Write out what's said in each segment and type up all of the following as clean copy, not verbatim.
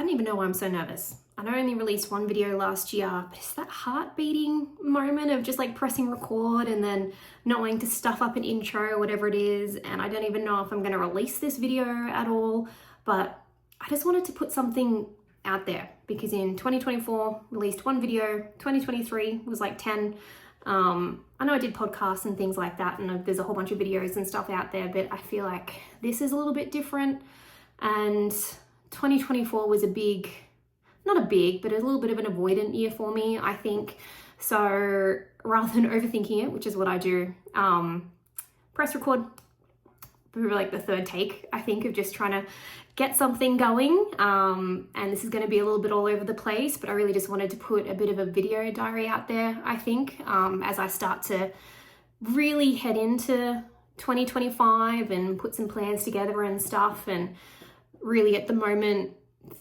don't even know why I'm so nervous. I only released one video last year, but it's that heart beating moment of just like pressing record and then knowing to stuff up an intro, whatever it is. And I don't even know if I'm going to release this video at all, but I just wanted to put something out there because in 2024, released one video, 2023 was like 10. I know I did podcasts and things like that, and there's a whole bunch of videos and stuff out there, but I feel like this is a little bit different. And 2024 was not a big, but a little bit of an avoidant year for me, I think. So rather than overthinking it, which is what I do, press record, like the third take, I think, of just trying to get something going. And this is going to be a little bit all over the place, but I really just wanted to put a bit of a video diary out there, I think, as I start to really head into 2025 and put some plans together and stuff. And really at the moment,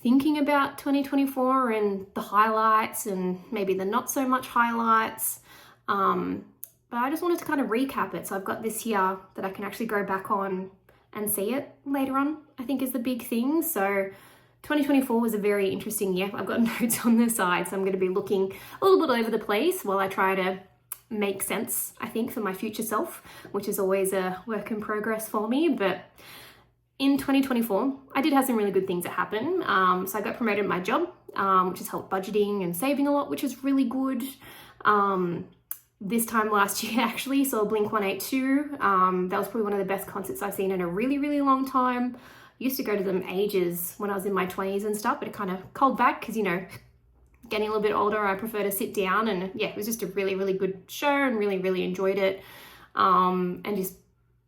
thinking about 2024 and the highlights and maybe the not so much highlights. But I just wanted to kind of recap it. So I've got this here that I can actually go back on and see it later on, I think is the big thing. So 2024 was a very interesting year. I've got notes on the side, so I'm going to be looking a little bit all over the place while I try to make sense, I think, for my future self, which is always a work in progress for me. But in 2024, I did have some really good things that happen. So I got promoted at my job, which has helped budgeting and saving a lot, which is really good. This time last year, actually, saw Blink-182. That was probably one of the best concerts I've seen in a really, really long time. Used to go to them ages when I was in my 20s and stuff, but it kind of culled back because, you know, getting a little bit older, I prefer to sit down. And yeah, it was just a really, really good show and really, really enjoyed it. And just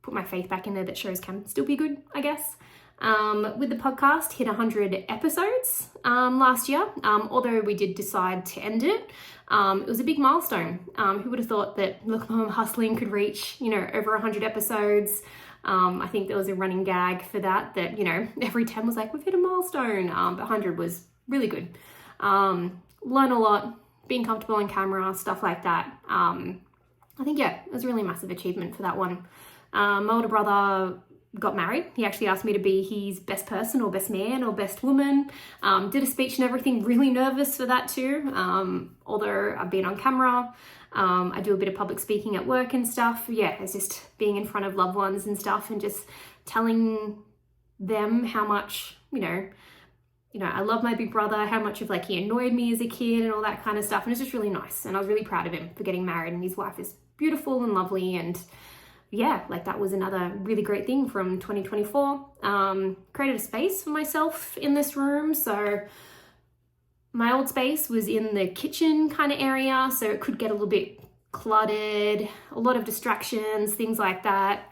put my faith back in there that shows can still be good, I guess. With the podcast, hit 100 episodes last year, although we did decide to end it. It was a big milestone. Who would have thought that Look Mom Hustling could reach, you know, over 100 episodes. I think there was a running gag for that, you know, every 10 was like, we've hit a milestone. But 100 was really good. Learn a lot, being comfortable on camera, stuff like that. I think, yeah, it was a really massive achievement for that one. My older brother got married. He actually asked me to be his best person or best man or best woman. Did a speech and everything, really nervous for that too. Although I've been on camera, I do a bit of public speaking at work and stuff. Yeah, it's just being in front of loved ones and stuff and just telling them how much, you know, I love my big brother, how much of like he annoyed me as a kid and all that kind of stuff. And it's just really nice. And I was really proud of him for getting married, and his wife is beautiful and lovely. And yeah, like that was another really great thing from 2024. Created a space for myself in this room. So my old space was in the kitchen kind of area, so it could get a little bit cluttered, a lot of distractions, things like that,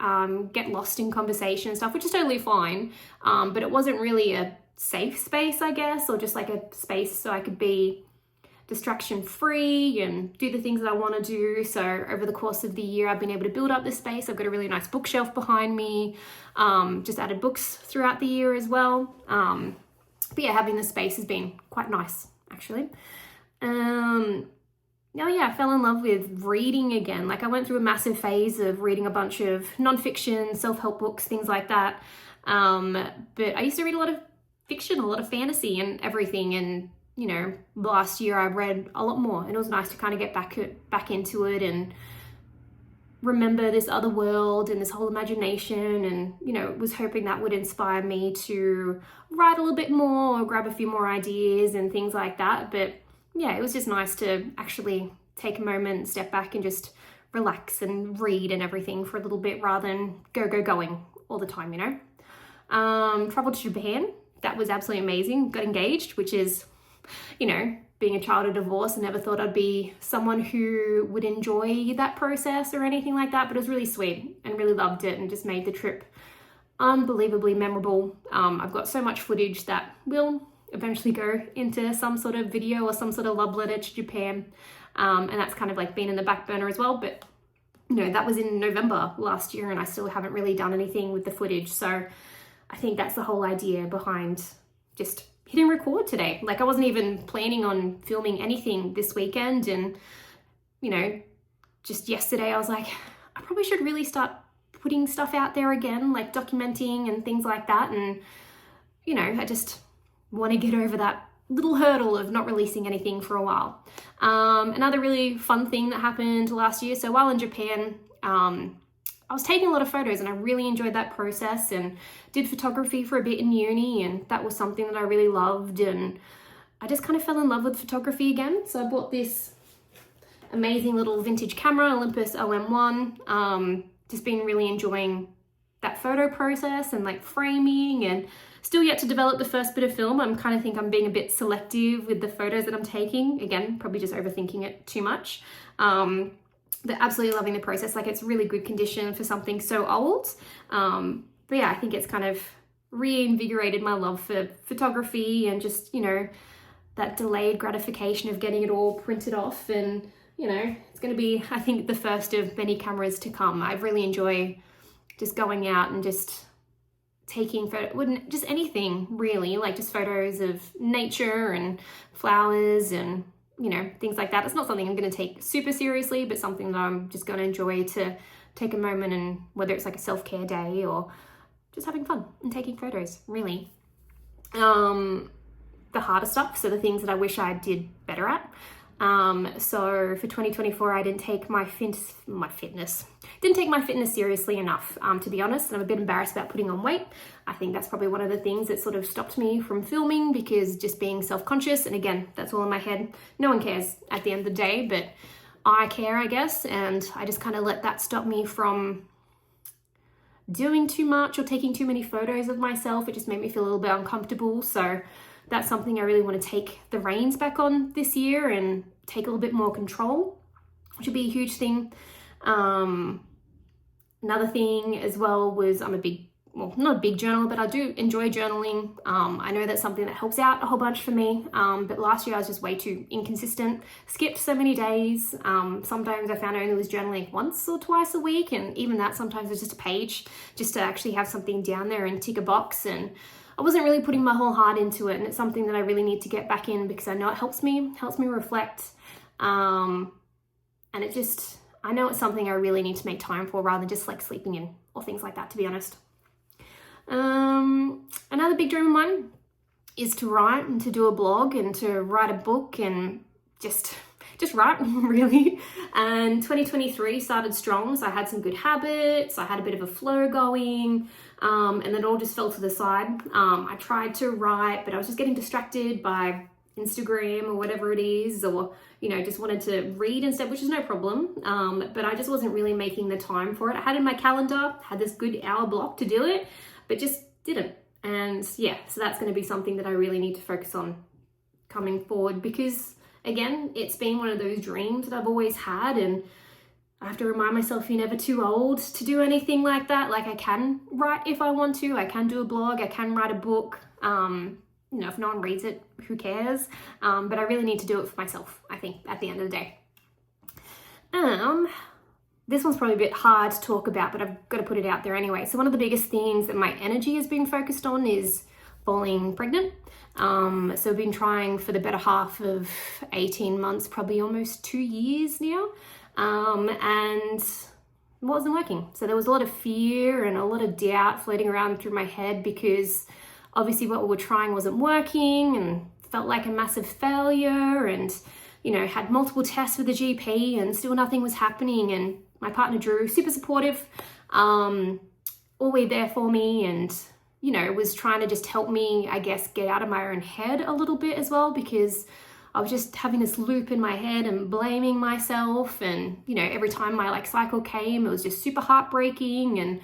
get lost in conversation and stuff, which is totally fine. But it wasn't really a safe space, I guess, or just like a space so I could be distraction free and do the things that I want to do. So over the course of the year, I've been able to build up this space. I've got a really nice bookshelf behind me, just added books throughout the year as well. But yeah, having this space has been quite nice, actually. Now, yeah, I fell in love with reading again. Like I went through a massive phase of reading a bunch of nonfiction, self-help books, things like that. But I used to read a lot of fiction, a lot of fantasy and everything. And you know, last year I read a lot more, and it was nice to kind of get back into it and remember this other world and this whole imagination. And, you know, was hoping that would inspire me to write a little bit more or grab a few more ideas and things like that. But yeah, it was just nice to actually take a moment, step back and just relax and read and everything for a little bit rather than going all the time, you know. Traveled to Japan. That was absolutely amazing. Got engaged, which is, you know, being a child of divorce, I never thought I'd be someone who would enjoy that process or anything like that, but it was really sweet and really loved it and just made the trip unbelievably memorable. I've got so much footage that will eventually go into some sort of video or some sort of love letter to Japan, and that's kind of like been in the back burner as well. But you know, that was in November last year and I still haven't really done anything with the footage. So I think that's the whole idea behind just hitting record today. Like I wasn't even planning on filming anything this weekend, and you know, just yesterday I was like, I probably should really start putting stuff out there again, like documenting and things like that. And you know, I just want to get over that little hurdle of not releasing anything for a while. Another really fun thing that happened last year, so while in Japan, I was taking a lot of photos and I really enjoyed that process, and did photography for a bit in uni, and that was something that I really loved, and I just kind of fell in love with photography again. So I bought this amazing little vintage camera, Olympus OM1. Just been really enjoying that photo process and like framing, and still yet to develop the first bit of film. I'm kind of think I'm being a bit selective with the photos that I'm taking. Again, probably just overthinking it too much. But absolutely loving the process. Like, it's really good condition for something so old. But yeah, I think it's kind of reinvigorated my love for photography, and just, you know, that delayed gratification of getting it all printed off. And, you know, it's going to be, I think, the first of many cameras to come. I really enjoy just going out and just taking photos, just anything really, like just photos of nature and flowers and, you know, things like that. It's not something I'm going to take super seriously, but something that I'm just going to enjoy to take a moment, and whether it's like a self-care day or just having fun and taking photos, really. The harder stuff, so the things that I wish I did better at. So for 2024, I didn't take my fitness seriously enough, to be honest. And I'm a bit embarrassed about putting on weight. I think that's probably one of the things that sort of stopped me from filming, because just being self-conscious, and again, that's all in my head. No one cares at the end of the day, but I care, I guess. And I just kind of let that stop me from doing too much or taking too many photos of myself. It just made me feel a little bit uncomfortable. So that's something I really want to take the reins back on this year and take a little bit more control, which would be a huge thing. Another thing as well was, I'm not a big journaler, but I do enjoy journaling. I know that's something that helps out a whole bunch for me. But last year I was just way too inconsistent, skipped so many days. Sometimes I found I only was journaling once or twice a week. And even that sometimes was just a page, just to actually have something down there and tick a box. And I wasn't really putting my whole heart into it, and it's something that I really need to get back in, because I know it helps me reflect. And I know it's something I really need to make time for, rather than just like sleeping in or things like that, to be honest. Another big dream of mine is to write and to do a blog and to write a book and just write, really. And 2023 started strong, so I had some good habits, I had a bit of a flow going, and then it all just fell to the side. I tried to write, but I was just getting distracted by Instagram or whatever it is, or, you know, just wanted to read instead, which is no problem. But I just wasn't really making the time for it. I had in my calendar, had this good hour block to do it, but just didn't. And yeah, so that's going to be something that I really need to focus on coming forward, because again, it's been one of those dreams that I've always had, and I have to remind myself you're never too old to do anything like that. Like, I can write if I want to, I can do a blog, I can write a book. You know, if no one reads it, who cares? But I really need to do it for myself, I think, at the end of the day. This one's probably a bit hard to talk about, but I've got to put it out there anyway. So one of the biggest things that my energy has been focused on is falling pregnant. So I've been trying for the better half of 18 months, probably almost 2 years now. And it wasn't working. So there was a lot of fear and a lot of doubt floating around through my head, because obviously what we were trying wasn't working, and felt like a massive failure, and, you know, had multiple tests with the GP and still nothing was happening. And my partner Drew, super supportive, always there for me, and, you know, was trying to just help me, I guess, get out of my own head a little bit as well, because I was just having this loop in my head and blaming myself. And, you know, every time my cycle came, it was just super heartbreaking. And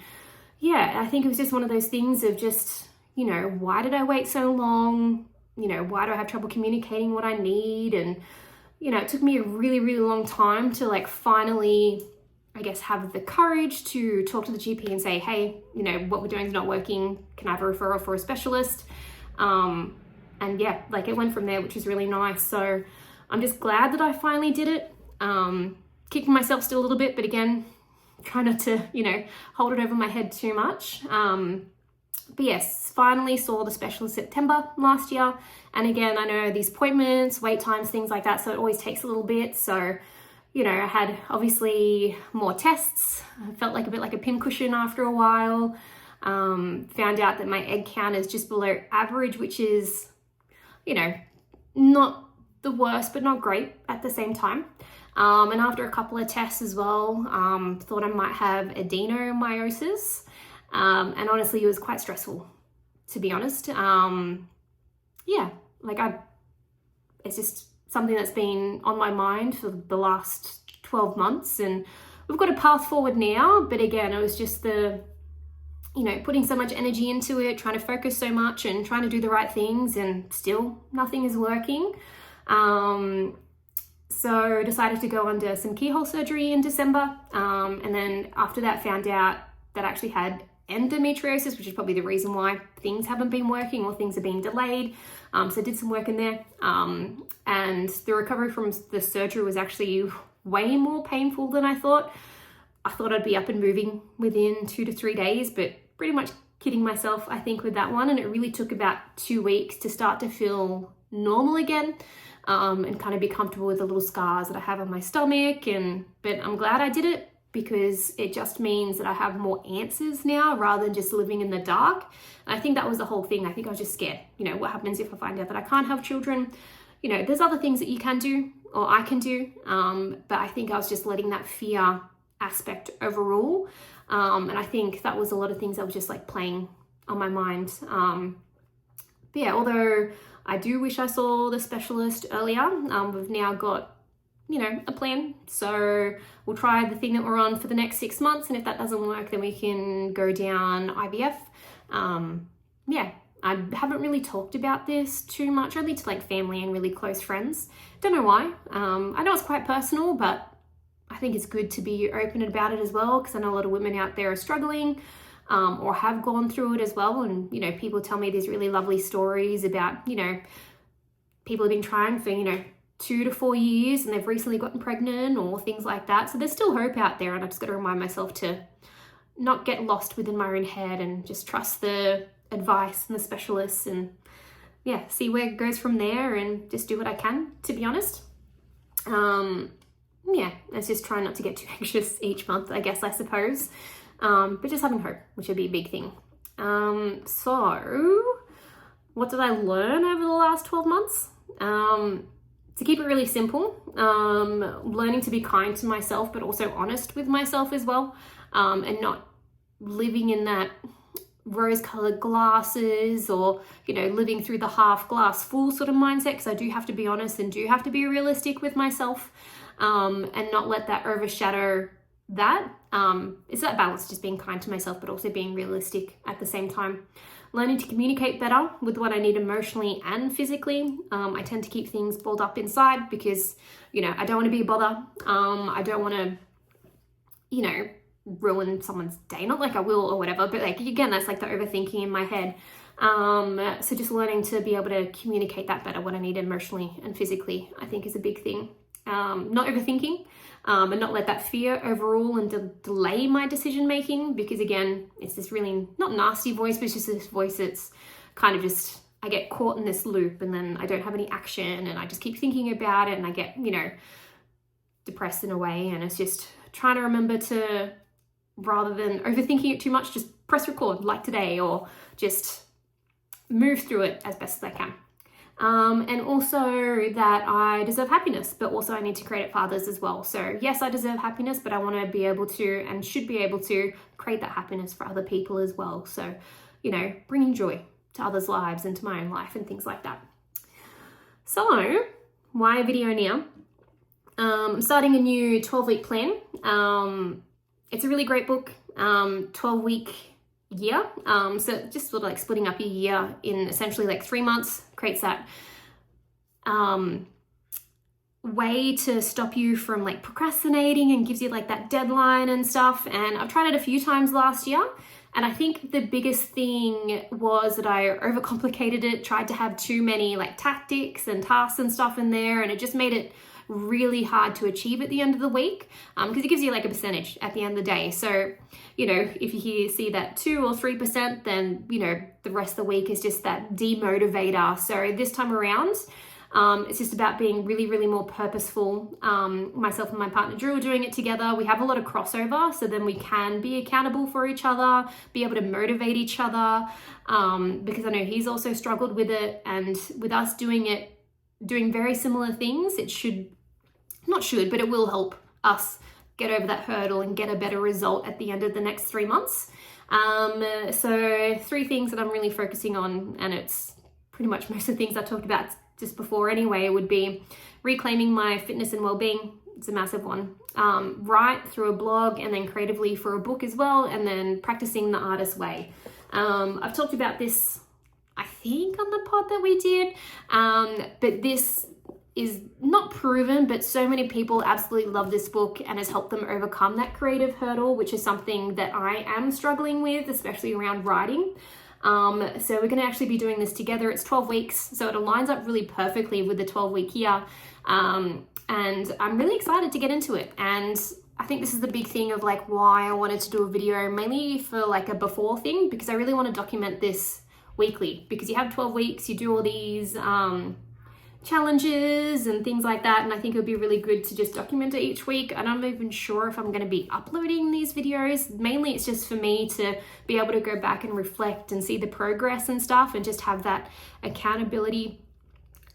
yeah, I think it was just one of those things of just, you know, why did I wait so long? You know, why do I have trouble communicating what I need? And, you know, it took me a really, really long time to finally, I guess, have the courage to talk to the GP and say, hey, you know, what we're doing is not working. Can I have a referral for a specialist? And yeah, it went from there, which was really nice. So I'm just glad that I finally did it. Kicking myself still a little bit, but again, try not to, you know, hold it over my head too much. But yes, finally saw the specialist September last year. And again, I know these appointments, wait times, things like that. So it always takes a little bit. So, you know, I had obviously more tests. I felt like a bit like a pincushion after a while. Found out that my egg count is just below average, which is you know, not the worst, but not great at the same time. And after a couple of tests as well, thought I might have adenomyosis. And honestly, it was quite stressful, to be honest. Yeah, like it's just something that's been on my mind for the last 12 months, and we've got a path forward now. But again, it was just putting so much energy into it, trying to focus so much and trying to do the right things, and still nothing is working. So decided to go under some keyhole surgery in December. And then after that found out that I actually had endometriosis, which is probably the reason why things haven't been working or things are being delayed. So I did some work in there. And the recovery from the surgery was actually way more painful than I thought. I thought I'd be up and moving within 2 to 3 days, but pretty much kidding myself, I think, with that one. And it really took about 2 weeks to start to feel normal again, and kind of be comfortable with the little scars that I have on my stomach. But I'm glad I did it, because it just means that I have more answers now rather than just living in the dark. And I think that was the whole thing. I think I was just scared. What happens if I find out that I can't have children? There's other things that you can do or I can do. But I think I was just letting that fear aspect overrule. And I think that was a lot of things that was just like playing on my mind. But yeah, although I do wish I saw the specialist earlier, we've now got a plan. So we'll try the thing that we're on for the next 6 months. And if that doesn't work, then we can go down IVF. I haven't really talked about this too much, only to like family and really close friends. Don't know why. I know it's quite personal, but I think it's good to be open about it as well, because I know a lot of women out there are struggling, or have gone through it as well. And, people tell me these really lovely stories about, people have been trying for, 2 to 4 years and they've recently gotten pregnant or things like that. So there's still hope out there, and I just got to remind myself to not get lost within my own head and just trust the advice and the specialists, and see where it goes from there, and just do what I can, to be honest. Let's just try not to get too anxious each month, I guess, I suppose. But just having hope, which would be a big thing. So what did I learn over the last 12 months? To keep it really simple, learning to be kind to myself, but also honest with myself as well, and not living in that rose-colored glasses, or living through the half glass full sort of mindset, because I do have to be honest and do have to be realistic with myself, and not let that overshadow that. It's that balance, just being kind to myself but also being realistic at the same time. Learning to communicate better with what I need emotionally and physically. I tend to keep things balled up inside because I don't want to be a bother. I don't want to ruin someone's day, not like I will or whatever, but like, again, that's like the overthinking in my head. So just learning to be able to communicate that better, what I need emotionally and physically, I think is a big thing. Not overthinking, and not let that fear overrule and delay my decision making, because again, it's this really not nasty voice, but it's just this voice that's kind of just, I get caught in this loop and then I don't have any action and I just keep thinking about it and I get, depressed in a way. And it's just trying to remember to, rather than overthinking it too much, just press record like today, or just move through it as best as I can. And also that I deserve happiness, but also I need to create it for others as well. So yes, I deserve happiness, but I want to be able to, and should be able to, create that happiness for other people as well. So, bringing joy to others' lives and to my own life and things like that. So why a video now? I'm starting a new 12-week plan. It's a really great book, 12-week year. So just sort of like splitting up your year in essentially like 3 months creates that way to stop you from like procrastinating and gives you like that deadline and stuff. And I've tried it a few times last year, and I think the biggest thing was that I overcomplicated it, tried to have too many like tactics and tasks and stuff in there, and it just made it really hard to achieve at the end of the week, because it gives you like a percentage at the end of the day. So if you see that 2 or 3%, then the rest of the week is just that demotivator. So this time around, It's just about being really, really more purposeful. Myself and my partner Drew are doing it together. We have a lot of crossover, so then we can be accountable for each other, be able to motivate each other, because I know he's also struggled with it, and with us doing very similar things, but it will help us get over that hurdle and get a better result at the end of the next 3 months. So 3 things that I'm really focusing on, and it's pretty much most of the things I talked about just before anyway, would be reclaiming my fitness and well-being. It's a massive one. Write through a blog, and then creatively for a book as well, and then practicing the artist way. I've talked about this, I think, on the pod that we did, but this is not proven, but so many people absolutely love this book and has helped them overcome that creative hurdle, which is something that I am struggling with, especially around writing. So we're going to actually be doing this together. It's 12 weeks, so it aligns up really perfectly with the 12-week year. And I'm really excited to get into it. And I think this is the big thing of like why I wanted to do a video, mainly for like a before thing, because I really want to document this weekly, because you have 12 weeks, you do all these challenges and things like that, and I think it would be really good to just document it each week. I'm not even sure if I'm going to be uploading these videos. Mainly it's just for me to be able to go back and reflect and see the progress and stuff, and just have that accountability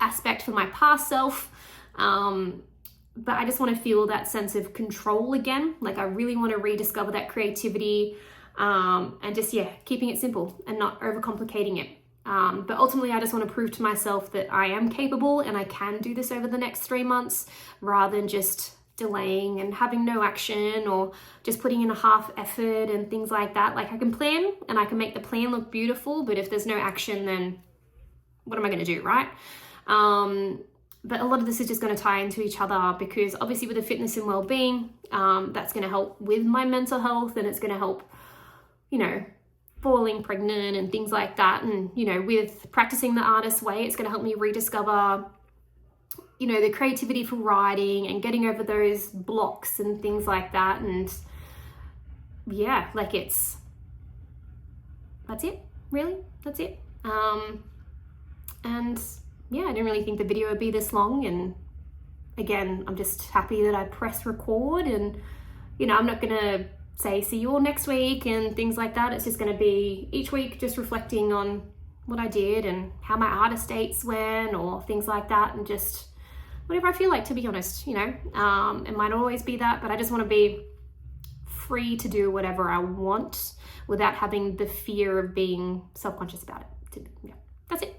aspect for my past self. But I just want to feel that sense of control again. Like I really want to rediscover that creativity, and just, keeping it simple and not overcomplicating it. But ultimately, I just want to prove to myself that I am capable and I can do this over the next 3 months, rather than just delaying and having no action, or just putting in a half effort and things like that. Like I can plan and I can make the plan look beautiful, but if there's no action, then what am I going to do, right? But a lot of this is just going to tie into each other, because obviously with the fitness and well-being, that's going to help with my mental health, and it's going to help, falling pregnant and things like that. And, with practicing the artist way, it's going to help me rediscover, the creativity for writing and getting over those blocks and things like that. And that's it, really. That's it. And I didn't really think the video would be this long. And again, I'm just happy that I press record, and, I'm not going to say see you all next week and things like that. It's just going to be each week just reflecting on what I did and how my artist dates went, or things like that, and just whatever I feel like, to be honest. It might not always be that, but I just want to be free to do whatever I want without having the fear of being self-conscious about it. That's it.